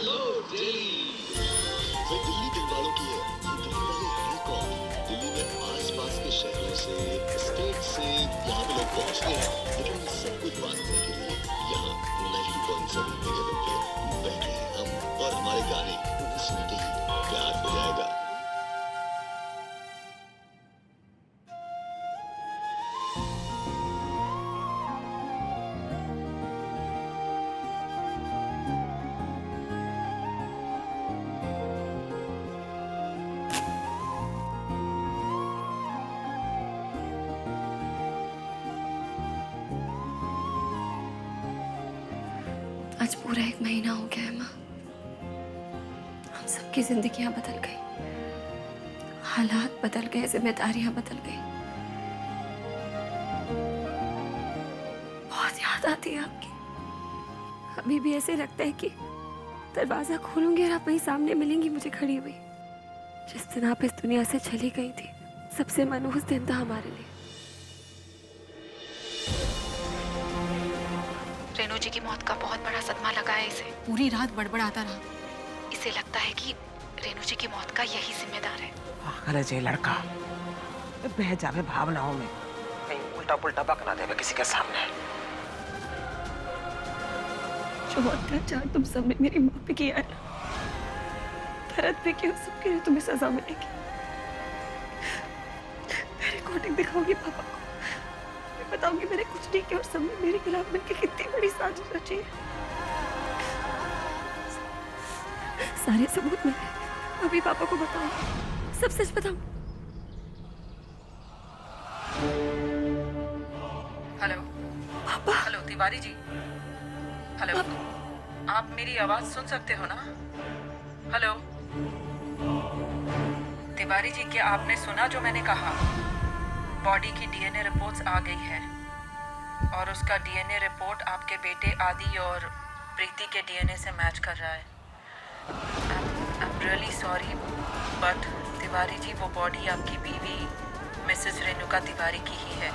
ओह दिल्ली। भाई दिल्ली दिल वालों की है। ये दिल्ली वाले हैं कौन? दिल्ली में आसपास के शहरों से, स्टेट से यहाँ पे लोग पहुंचते हैं, लेकिन ये सब कुछ बांटने के लिए यहाँ नहीं कौन-सा मिलने के रुके। बैठे हैं हम और हमारे गाने उन्हें सुनते ही प्यार हो जाएगा। आज पूरा 1 महीना हो गया है माँ। हम सबकी जिंदगियां बदल गई, हालात बदल गए, जिम्मेदारियां बदल गई। बहुत याद आती है आपकी। अभी भी ऐसे लगता है कि दरवाजा खोलूंगी और आप वहीं सामने मिलेंगी मुझे खड़ी हुई। जिस दिन आप इस दुनिया से चली गई थी, सबसे मनहूस दिन था हमारे लिए। रेनू जी की मौत का बहुत बड़ा सदमा लगा है इसे। पूरी रात बड़बड़ाता रहा। इसे लगता है कि रेनू जी की मौत का यही जिम्मेदार है। पागल है जे लड़का, बह जावे भावनाओं में, कहीं उल्टा पुल्टा बकना देवे किसी के सामने। जो अत्याचार तुम सब ने मेरी माँ पे किया है, भरत पे किया, सबके लिए तुम्हें सजा मिलेगी। मैं रिकॉर्डिंग दिखाऊंगी पापा को, मैं बताऊंगी मैंने कुछ नहीं किया और सबने मेरे खिलाफ मिलकर कितनी बड़ी साजिश रची है। सारे सबूत मैं अभी पापा को बताऊंगी, सब सच बताऊं। हेलो पापा। हेलो तिवारी जी। हेलो, आप मेरी आवाज सुन सकते हो ना? हेलो तिवारी जी, क्या आपने सुना जो मैंने कहा? बॉडी की डीएनए रिपोर्ट्स आ गई है और उसका डीएनए रिपोर्ट आपके बेटे आदि और प्रीति के डीएनए से मैच कर रहा है। I am really sorry but Tiwari ji, वो बॉडी आपकी बीवी मिसेस रेणुका तिवारी की ही है।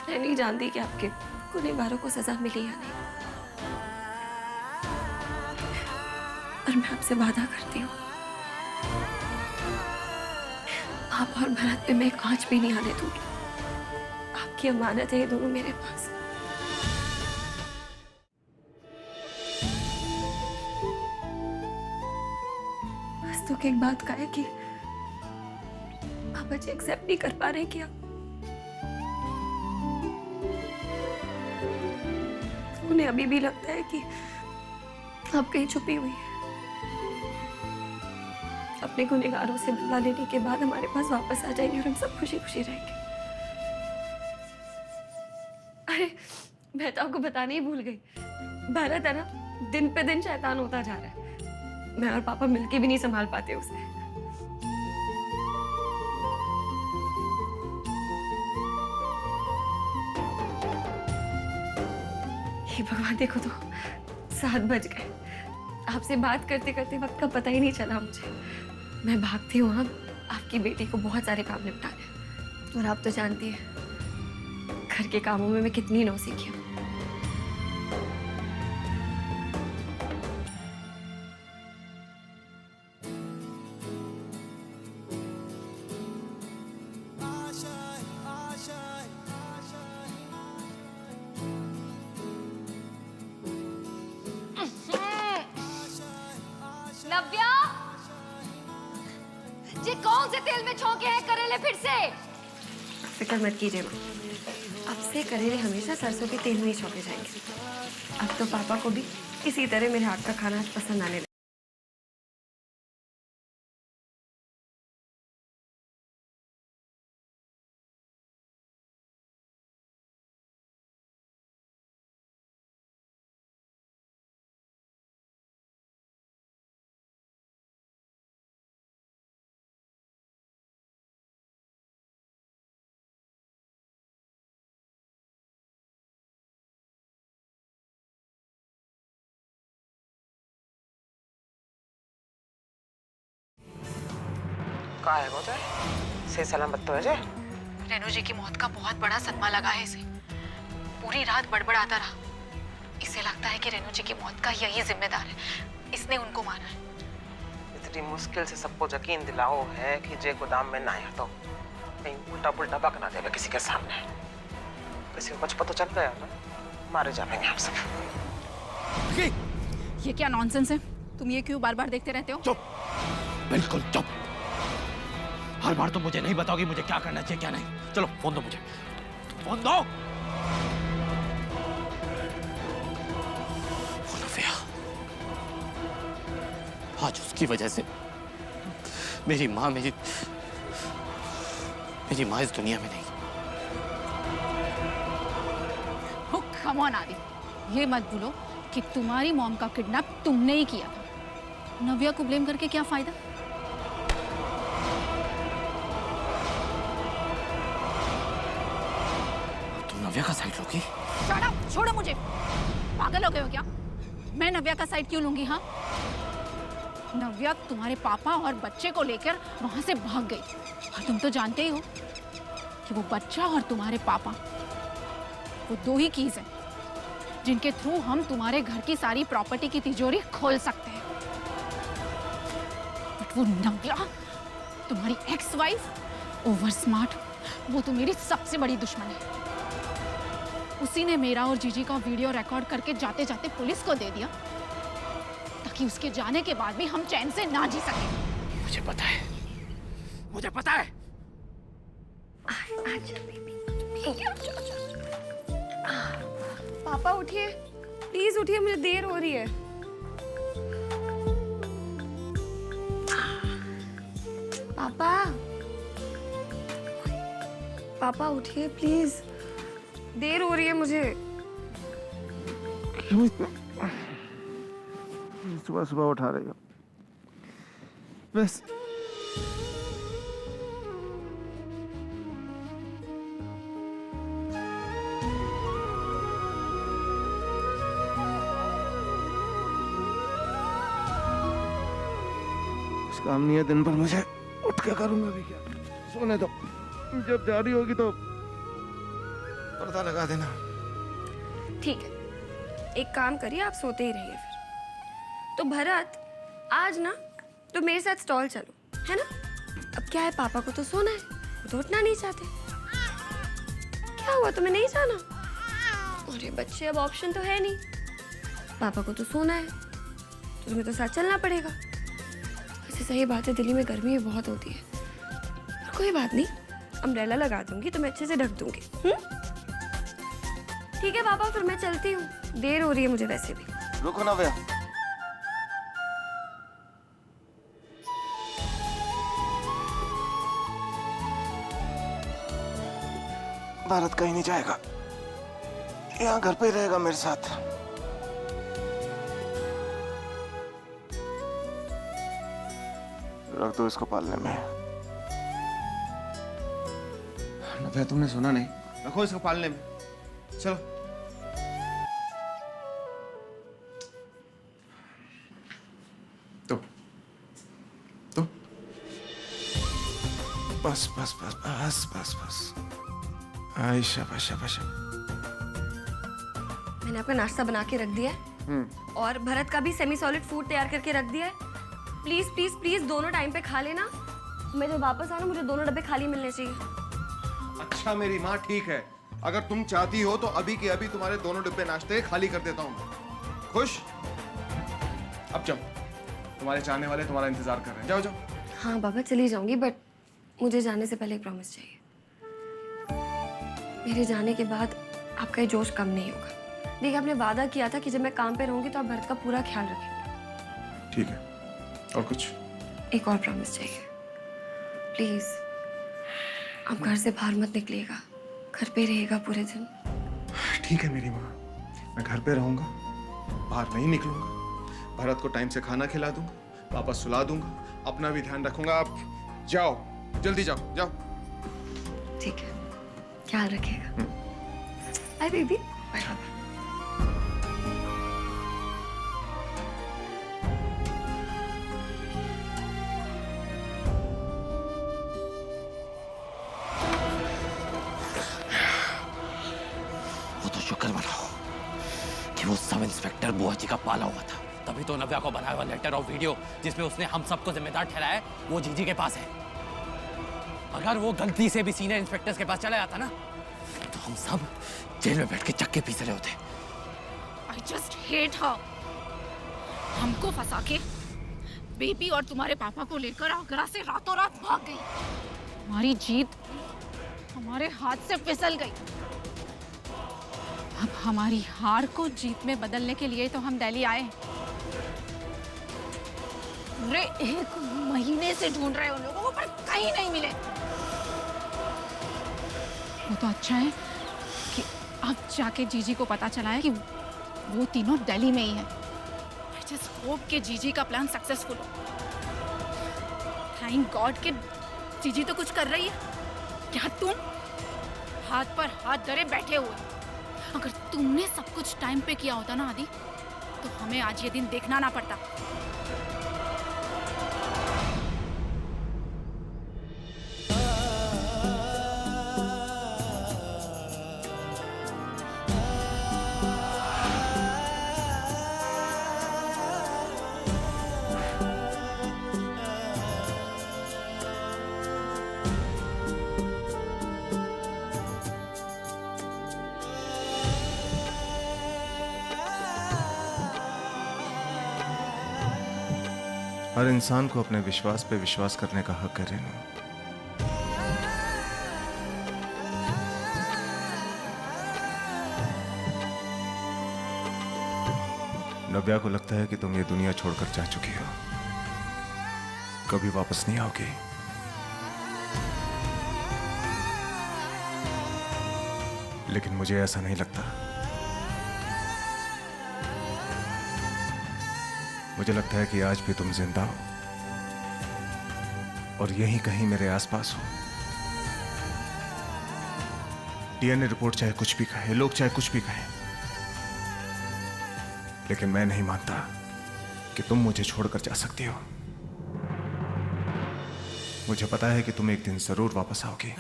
मैं नहीं जानती कि आपके गुनहगारों को सजा मिली या नहीं, पर मैं आपसे वादा करती हूँ, आप और भरत पे मैं एक आंच भी नहीं आने दूंगी। आपकी अमानत है ये दोनों मेरे पास। बस तो एक बात का है कि आप मुझे एक्सेप्ट नहीं कर पा रहे क्या? उन्हें अभी भी लगता है कि आप कहीं छुपी हुई है। अपने गुनहगारों से बदला लेने के बाद हमारे पास वापस आ जाएंगे और हम सब खुशी खुशी रहेंगे। अरे मैं तो आपको बताने ही भूल गई, भरत है ना, दिन पे दिन शैतान होता जा रहा है। मैं और पापा मिलके भी नहीं संभाल पाते उसे। हे भगवान, देखो तो 7 बज गए। आपसे बात करते करते वक्त का पता ही नहीं चला मुझे। मैं भागती हूँ अब आपकी बेटी को बहुत सारे काम निपटाने, और आप तो जानती है घर के कामों में मैं कितनी नौसिखी हूँ। नव्या, ये कौन से तेल में छौंके हैं करेले फिर से? फिक्र मत कीजिए माँ, अब से करेले हमेशा सरसों के तेल में ही छौंके जाएंगे। अब तो पापा को भी इसी तरह मेरे हाथ का खाना पसंद आने लगा। का है मुझे सही सलामत तो है जे? रेनू जी की मौत का बहुत बड़ा सदमा लगा है इसे। पूरी रात बड़बड़ाता रहा। इसे लगता है कि रेनू जी की मौत का यही जिम्मेदार है, इसने उनको मारा है। इतनी मुश्किल से सबको यकीन दिलाओ है कि जे गोदाम में ना है तो कहीं उल्टा पुल्टा बक ना देवे किसी के सामने। किसी को कुछ पता चल गया ना मारे जाएंगे हम सब। ये क्या नॉनसेंस है? तुम ये क्यों बार बार देखते रहते हो? चुप, बिल्कुल चुप। हर बार तो मुझे नहीं बताओगी मुझे क्या करना चाहिए क्या नहीं। चलो फोन दो मुझे, फोन दो। नव्या, आज उसकी वजह से मेरी माँ इस दुनिया में नहीं। Oh, come on, आदि, ये मत भूलो कि तुम्हारी मॉम का किडनैप तुमने ही किया था। नव्या को ब्लेम करके क्या फायदा? तुम नव्या का साइड लोगी? Shut up, छोड़ो मुझे। पागल हो गए हो क्या? मैं नव्या का साइड क्यों लूंगी? हाँ, नव्या तुम्हारे पापा और बच्चे को लेकर वहां से भाग गई और तुम तो जानते ही हो कि वो बच्चा और तुम्हारे पापा वो दो ही कीज हैं जिनके थ्रू हम तुम्हारे घर की सारी प्रॉपर्टी की तिजोरी खोल सकते हैं। बट वो नव्या तुम्हारी एक्स वाइफ ओवर स्मार्ट, वो तो मेरी सबसे बड़ी दुश्मन है। उसी ने मेरा और जीजी का वीडियो रिकॉर्ड करके जाते जाते पुलिस को दे दिया ताकि उसके जाने के बाद भी हम चैन से ना जी सके। मुझे पता है, मुझे पता है। पापा उठिए, प्लीज उठिए, मुझे देर हो रही है। पापा, पापा उठिए प्लीज, देर हो रही है मुझे। सुबह सुबह उठा रही हो बस। कुछ काम नहीं है दिन भर, मुझे उठ के करूंगा भी क्या? सोने दो, जब जा रही होगी तो पर्दा लगा देना। ठीक है, एक काम करिए, आप सोते ही रहिए फिर। तो भरत, आज ना तो मेरे साथ स्टॉल चलो, है ना? अब क्या है, पापा को तो सोना है, वो तो उठना नहीं चाहते। क्या हुआ, तुम्हें नहीं जाना? अरे बच्चे, अब ऑप्शन तो है नहीं, पापा को तो सोना है तो तुम्हें तो साथ चलना पड़ेगा। वैसे सही बात है, दिल्ली में गर्मी भी बहुत होती है, पर कोई बात नहीं, अम्ब्रेला लगा दूंगी, तुम्हें अच्छे से ढक दूंगी। ठीक है पापा, फिर मैं चलती हूँ, देर हो रही है मुझे वैसे भी। रुको ना भैया, भारत कहीं नहीं जाएगा, यहाँ घर पे ही रहेगा मेरे साथ। रख दो इसको पालने में। भैया तुमने सुना नहीं, रखो इसको पालने में। चलो तो बस बस बस बस बस बस। आई शाबाश शाबाश। मैंने आपका नाश्ता बना के रख दिया है और भरत का भी सेमी सॉलिड फूड तैयार करके रख दिया है। प्लीज प्लीज प्लीज दोनों टाइम पे खा लेना। मैं जब वापस आऊँ मुझे दोनों डब्बे खाली मिलने चाहिए। अच्छा मेरी माँ, ठीक है, अगर तुम चाहती हो तो अभी के अभी तुम्हारे दोनों डिब्बे नाश्ते खाली कर देता हूँ। खुश? अब जाओ, तुम्हारे चाहने वाले तुम्हारा इंतजार कर रहे हैं। जाओ जाओ। हाँ बाबा, चली जाऊंगी, बट मुझे जाने से पहले एक प्रॉमिस चाहिए। मेरे जाने के बाद आपका ये जोश कम नहीं होगा। देखिए, आपने वादा किया था कि जब मैं काम पे रहूंगी तो आप भरत का पूरा ख्याल रखेंगे। ठीक है, और कुछ? एक और प्रॉमिस चाहिए, प्लीज। आप घर से बाहर मत निकलिएगा, घर पे रहेगा पूरे दिन। ठीक है मेरी माँ, मैं घर पे रहूंगा, बाहर नहीं निकलूंगा, भरत को टाइम से खाना खिला दूंगा, वापस सुला दूंगा, अपना भी ध्यान रखूंगा। आप जाओ, जल्दी जाओ जाओ। ठीक है, ख्याल रखिएगा। Bye baby. Bye bye. शुक्र मनाओ कि वो सब इंस्पेक्टर बुआ जी का पाला हुआ था, तभी तो नव्या को बनाया हुआ लेटर और वीडियो जिसमें उसने हम सबको जिम्मेदार ठहराया है वो जीजी के पास है। अगर वो गलती से भी सीनियर इंस्पेक्टर्स के पास चला जाता ना तो हम सब जेल में बैठ के चक्के पीस रहे होते। I just hate her. हमको फंसा के बेबी और तुम्हारे पापा को लेकर आगरा से रातों रात भाग गई। हमारी जीत हमारे हाथ से फिसल गई। अब हमारी हार को जीत में बदलने के लिए तो हम दिल्ली आए। पूरे 1 महीने से ढूंढ रहे उन लोगों को, पर कहीं नहीं मिले। वो तो अच्छा है कि अब जाके जीजी को पता चला है कि वो तीनों दिल्ली में ही है। I just hope कि जीजी का प्लान सक्सेसफुल हो। थैंक गॉड कि जीजी तो कुछ कर रही है। क्या तुम हाथ पर हाथ धरे बैठे हुए? अगर तुमने सब कुछ टाइम पे किया होता ना आदि, तो हमें आज ये दिन देखना ना पड़ता। हर इंसान को अपने विश्वास पे विश्वास करने का हक है रेनू। नव्या को लगता है कि तुम ये दुनिया छोड़कर जा चुकी हो, कभी वापस नहीं आओगी। लेकिन मुझे ऐसा नहीं लगता। मुझे लगता है कि आज भी तुम जिंदा हो और यहीं कहीं मेरे आसपास हो। डीएनए रिपोर्ट चाहे कुछ भी कहे, लोग चाहे कुछ भी कहें, लेकिन मैं नहीं मानता कि तुम मुझे छोड़कर जा सकती हो। मुझे पता है कि तुम एक दिन जरूर वापस आओगी।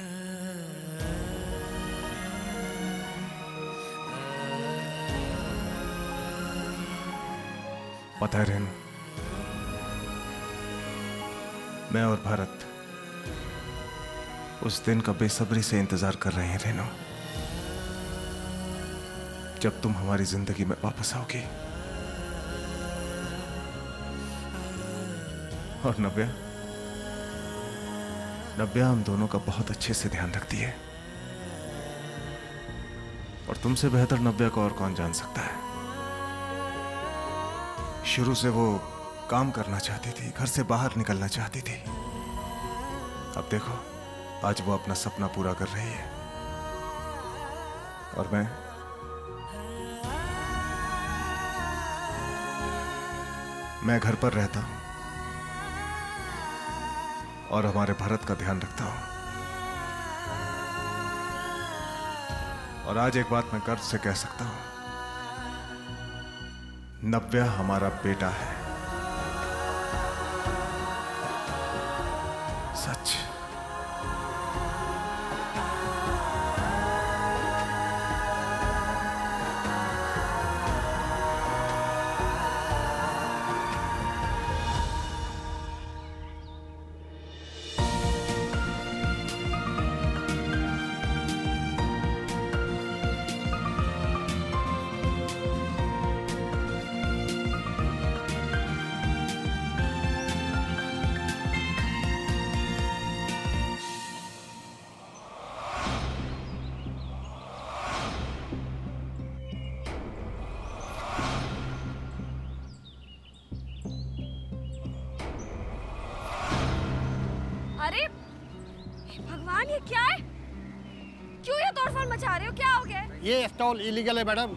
पता है रेनू, मैं और भारत उस दिन का बेसब्री से इंतजार कर रहे हैं रेनू, जब तुम हमारी जिंदगी में वापस आओगी। और नव्या हम दोनों का बहुत अच्छे से ध्यान रखती है, और तुमसे बेहतर नव्या को और कौन जान सकता है। शुरू से वो काम करना चाहती थी, घर से बाहर निकलना चाहती थी। अब देखो, आज वो अपना सपना पूरा कर रही है, और मैं घर पर रहता हूं और हमारे भारत का ध्यान रखता हूं। और आज एक बात मैं गर्व से कह सकता हूं, नव्या हमारा बेटा है। सच। अरे हे भगवान, ये क्या है? क्यों ये तोड़फोड़ मचा रहे हो? क्या हो गया? ये स्टॉल इलीगल है मैडम।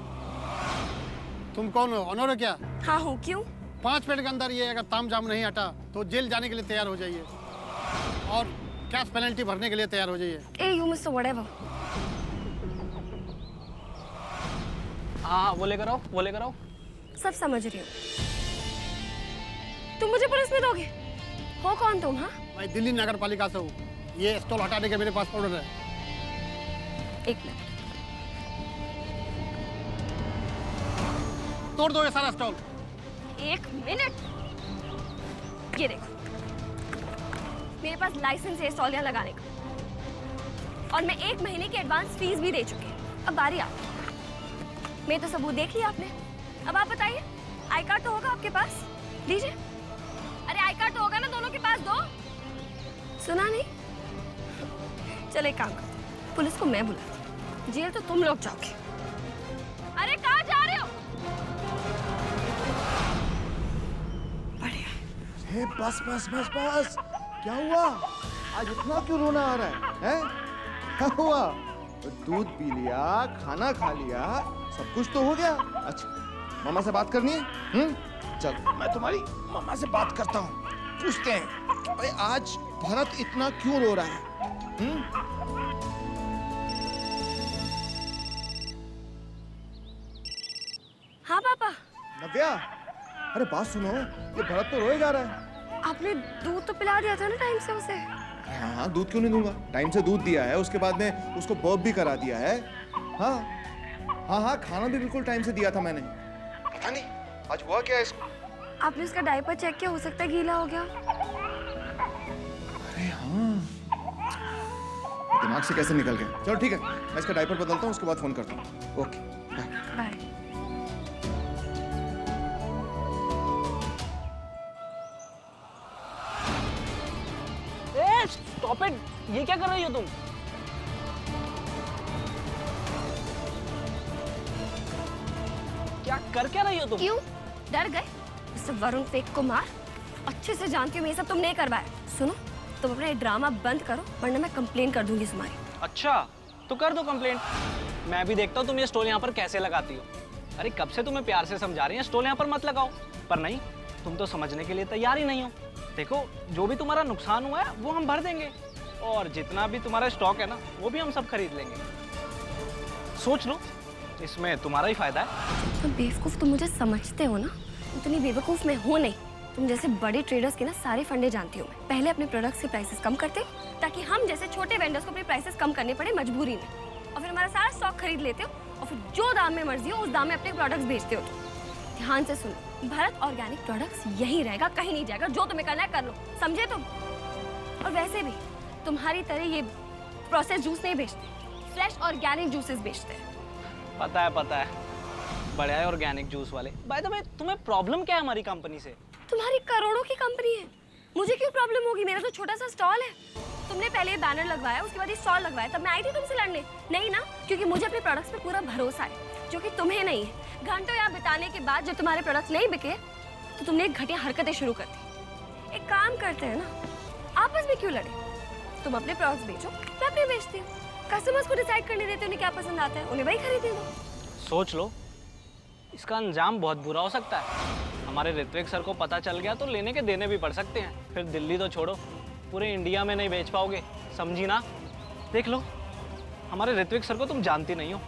तुम कौन हो? ऑनर हो क्या? हाँ हूँ। क्यों? 5 मिनट के अंदर ये अगर तामझाम नहीं हटा तो जेल जाने के लिए तैयार हो जाइए, और कैश पेनल्टी भरने के लिए तैयार हो जाइए। ए यू मिस्टर व्हाटएवर। हाँ, वो लेकर आओ, वो लेकर आओ। सब समझ रही हूँ। तुम मुझे पुलिस में दोगे? हो कौन तुम? हाँ, मैं दिल्ली नगर पालिका से हूँ। ये स्टॉल हटाने के मेरे पास ऑर्डर है। एक मिनट। तोड़ दो ये सारा स्टॉल। 1 मिनट, ये देखो, मेरे पास लाइसेंस है स्टॉल यहाँ लगाने का, और मैं 1 महीने की एडवांस फीस भी दे चुकी हूँ। अब बारी आपकी। मैं तो सबूत देख लिया आपने, अब आप बताइए, आई कार्ड तो होगा आपके पास, दीजिए। अरे आई कार्ड तो होगा ना दोनों के पास, दो। सुना नहीं? चलो एक काम करते, पुलिस को मैं बुलाती, जेल तो तुम लोग जाओगे। अरे कहाँ जा रहे हो? हे बस बस बस बस, क्या हुआ? आज इतना क्यों रोना आ रहा है? हैं? क्या हुआ? दूध पी लिया, खाना खा लिया, सब कुछ तो हो गया। अच्छा, मामा से बात करनी है? चल, मैं तुम्हारी मामा से बात करता हूँ, पूछते हैं, अरे आज भरत इतना क्यों रो रहा है? हाँ पापा। नव्या, अरे बात सुनो, ये भरत तो रोए जा रहा है। आपने दूध तो पिला दिया था ना टाइम से उसे? हाँ, दूध क्यों नहीं दूंगा? टाइम से दूध दिया है, उसके बाद में उसको बर्प भी करा दिया है। हाँ हाँ हाँ, खाना भी बिल्कुल टाइम से दिया था मैंने। पता नहीं आज हुआ क्या इसको। आपने उसका डायपर चेक किया? हो सकता है गीला हो गया। अरे हाँ, दिमाग से कैसे निकल गया। चलो ठीक है, मैं इसका डायपर बदलता हूँ, उसके बाद फोन करता हूँ। Okay bye bye. Stop it, ये क्या कर रही हो तुम? क्या कर क्या रही हो तुम? क्यों डर गए? मिस्टर वरुण फेक कुमार, अच्छे से जानती हूँ ये सब तुमने करवाया। सुनो, तुम अपना ये ड्रामा बंद करो, वरना मैं कंप्लेन कर दूंगी तुम्हारी। अच्छा, तो कर दो कंप्लेंट। मैं भी देखता हूँ तुम ये स्टॉल यहाँ पर कैसे लगाती हो। अरे कब से तुम्हें प्यार से समझा रही हैं स्टॉल यहाँ पर मत लगाओ, पर नहीं, तुम तो समझने के लिए तैयार ही नहीं हो। देखो, जो भी तुम्हारा नुकसान हुआ है वो हम भर देंगे, और जितना भी तुम्हारा स्टॉक है ना, वो भी हम सब खरीद लेंगे। सोच लो, इसमें तुम्हारा ही फायदा है। तो बेवकूफ़ तुम मुझे समझते हो ना, उतनी बेवकूफ़ मैं हूँ नहीं। तुम जैसे बड़े ट्रेडर्स के ना सारे फंडे जानती हूँ मैं। पहले अपने प्रोडक्ट्स के प्राइसेस कम करते हो, ताकि हम जैसे छोटे वेंडर्स को अपने प्राइसेस कम करने पड़े मजबूरी में, और फिर हमारा सारा स्टॉक खरीद लेते हो, और फिर जो दाम में मर्जी हो उस दाम में अपने प्रोडक्ट्स बेचते हो। ध्यान से सुनो, भारत ऑर्गेनिक प्रोडक्ट्स यही रहेगा, कहीं नहीं जाएगा। जो तुम्हें करना है कर लो, समझे तुम? और वैसे भी तुम्हारी तरह ये प्रोसेस जूस नहीं बेचते, फ्रेश ऑर्गेनिक जूसेस बेचते हैं। पता है, बड़े है ऑर्गेनिक जूस वाले। बाय द वे, तुम्हें प्रॉब्लम क्या है हमारी कंपनी से? तुम्हारी करोड़ों की कंपनी है, मुझे क्यों प्रॉब्लम होगी? मेरा तो छोटा सा स्टॉल है। तुमने पहले बैनर लगवाया, उसके बाद ये स्टॉल लगवाया, तब मैं आई थी तुमसे लड़ने? नहीं ना, क्योंकि मुझे अपने प्रोडक्ट्स पे पूरा भरोसा है, जो कि तुम्हें नहीं है। घंटों यहाँ बिताने के बाद जब तुम्हारे प्रोडक्ट्स नहीं बिके, तो तुमने घटिया हरकतें शुरू कर दी। एक काम करते हैं ना, आपस में क्यों लड़े? तुम अपने प्रोडक्ट्स बेचो, मैं अपने बेचती हूँ। कस्टमर्स को डिसाइड करने देते, उन्हें क्या पसंद आता है, उन्हें वही खरीदने दो। सोच लो, इसका अंजाम बहुत बुरा हो सकता है। हमारे ऋत्विक सर को पता चल गया तो लेने के देने भी पड़ सकते हैं। फिर दिल्ली तो छोड़ो, पूरे इंडिया में नहीं बेच पाओगे, समझी ना? देख लो, हमारे ऋत्विक सर को तुम जानती नहीं हो।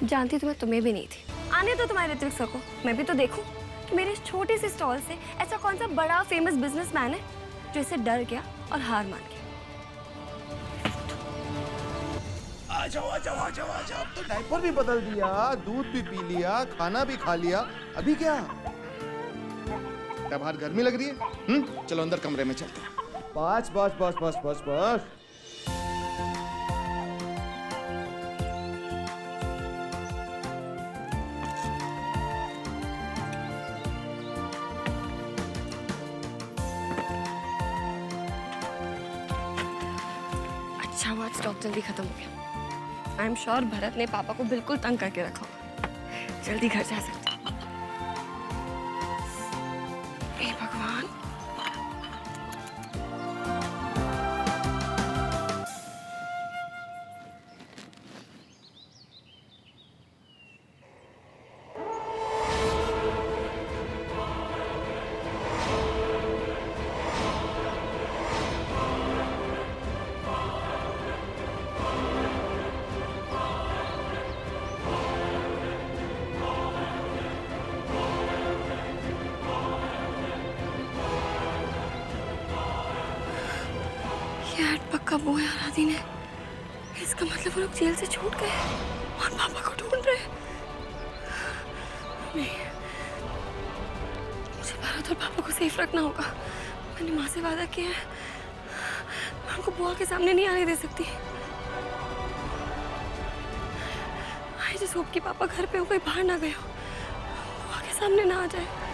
जानती तो मैं तुम्हें भी नहीं थी। आने दो तुम्हारे ऋत्विक सर को, मैं भी तो देखूं कि मेरे इस छोटे से स्टॉल से ऐसा कौन सा बड़ा फेमस बिजनेसमैन है जो इससे डर गया और हार मान गया। आ जाओ आ जाओ आ जाओ आ जाओ। अब तो डायपर भी बदल दिया, दूध भी पी लिया, खाना भी खा लिया, अभी क्या? क्या बाहर गर्मी लग रही है? चलो अंदर कमरे में चलते हैं। बस बस बस बस बस बस। अच्छा हुआ स्टॉक जल्दी खत्म हो गया। आई एम श्योर भरत ने पापा को बिल्कुल तंग करके रखा होगा। जल्दी घर जा सकते। हे भगवान, पक्का वो है आराधी ने। इसका मतलब वो लोग जेल से छूट गए और पापा को ढूंढ रहे हैं। नहीं, तो पापा को सेफ रखना होगा। मैंने माँ से वादा किया है, मैं उनको बुआ के सामने नहीं आने दे सकती। आई जस्ट होप कि पापा घर पे हो, कोई बाहर ना गए हो, बुआ के सामने ना आ जाए।